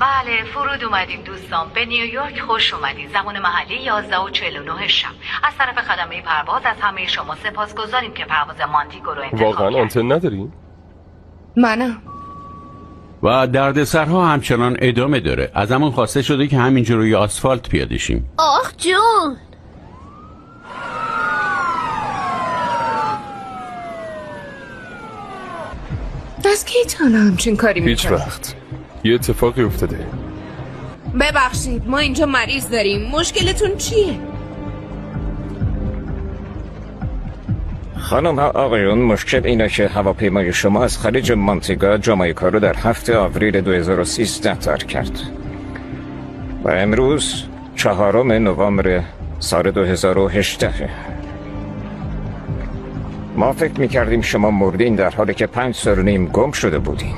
بله فرود اومدیم دوستان. به نیویورک خوش اومدین. زمان محلی 11:49 شب. از طرف خدمه پرواز از همه شما سپاسگزاریم که پرواز مانتیکو رو انتخاب واقعا کردید. آنتن نداری؟ منم. و دردسرها همچنان ادامه داره. ازمون خواسته شده که همینجور روی آسفالت پیاده شیم. آخ جون. از کی تا همچین کاری هیچ میکنی؟ وقت. یه اتفاقی افتاده. ببخشید ما اینجا مریض داریم. مشکلتون چیه؟ خانم ها آقایون، مشکل اینه که هواپیمای شما از خلیج مانتیگا جامائیکا رو در 7 آوریل 2013 ترک کرد و امروز 4 نوامبر سال 2018. ما فکر میکردیم شما مردین در حالی که 5 سال و نیم گم شده بودین.